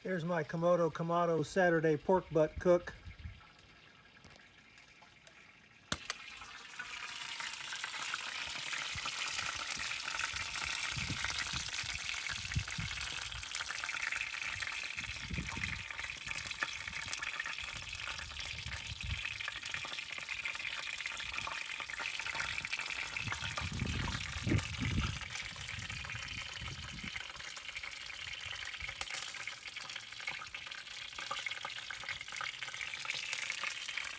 There's my Kamado Saturday pork butt cook.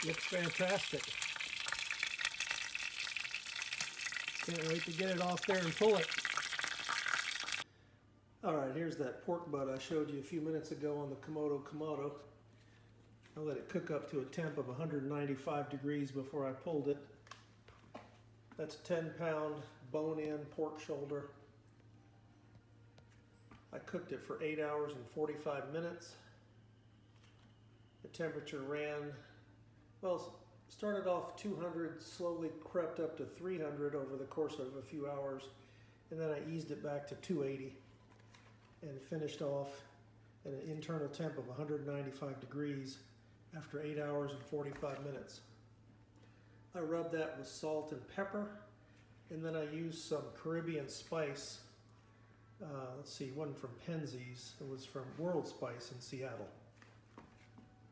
Looks fantastic. Can't wait to get it off there and pull it. Alright, here's that pork butt I showed you a few minutes ago on the Kamado. I let it cook up to a temp of 195 degrees before I pulled it. That's a 10-pound bone-in pork shoulder. I cooked it for 8 hours and 45 minutes. The temperature ran, well, started off 200, slowly crept up to 300 over the course of a few hours, and then I eased it back to 280 and finished off at an internal temp of 195 degrees after 8 hours and 45 minutes. I rubbed that with salt and pepper, and then I used some Caribbean spice. Let's see, it wasn't from Penzeys, it was from World Spice in Seattle.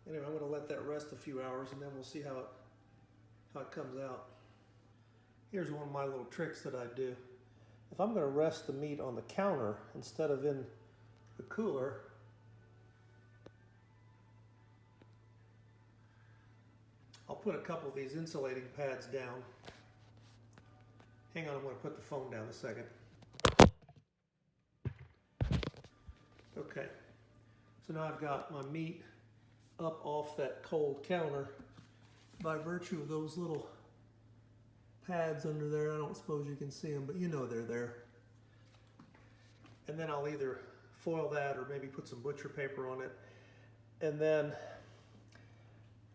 Anyway, I'm going to let that rest a few hours and then we'll see how it comes out. Here's one of my little tricks that I do. If I'm going to rest the meat on the counter instead of in the cooler, I'll put a couple of these insulating pads down. Hang on, I'm going to put the phone down a second. Okay, so now I've got my meat up off that cold counter by virtue of those little pads under there. I don't suppose you can see them, but you know they're there. And then I'll either foil that or maybe put some butcher paper on it. And then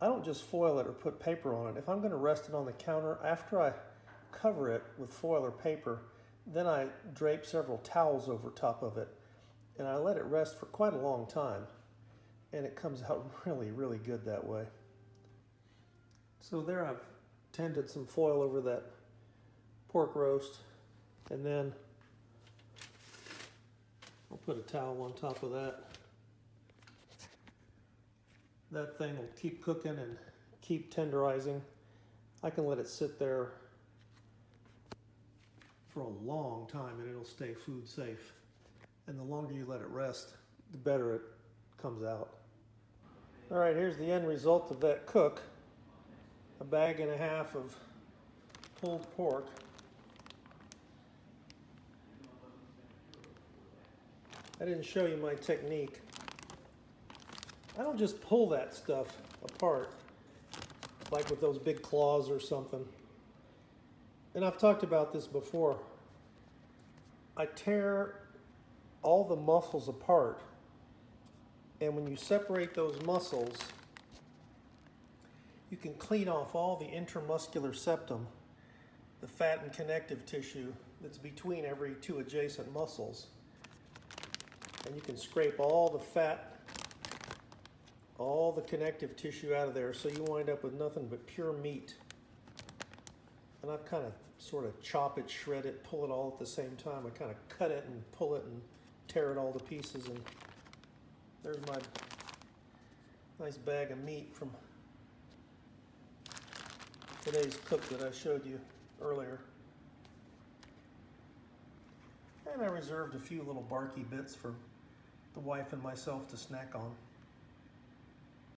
I don't just foil it or put paper on it. If I'm going to rest it on the counter, after I cover it with foil or paper, then I drape several towels over top of it. And I let it rest for quite a long time. And it comes out really, really good that way. So there I've tented some foil over that pork roast. And then I'll put a towel on top of that. That thing will keep cooking and keep tenderizing. I can let it sit there for a long time and it'll stay food safe. And the longer you let it rest, the better it comes out. All right, here's the end result of that cook. A bag and a half of pulled pork. I didn't show you my technique. I don't just pull that stuff apart like with those big claws or something. And I've talked about this before. I tear all the muscles apart, and when you separate those muscles, you can clean off all the intramuscular septum, the fat and connective tissue that's between every two adjacent muscles. And you can scrape all the fat, all the connective tissue out of there, so you wind up with nothing but pure meat. And I've kind of sort of chop it, shred it, pull it all at the same time. I kind of cut it and pull it and tear it all to pieces, and there's my nice bag of meat from today's cook that I showed you earlier. And I reserved a few little barky bits for the wife and myself to snack on.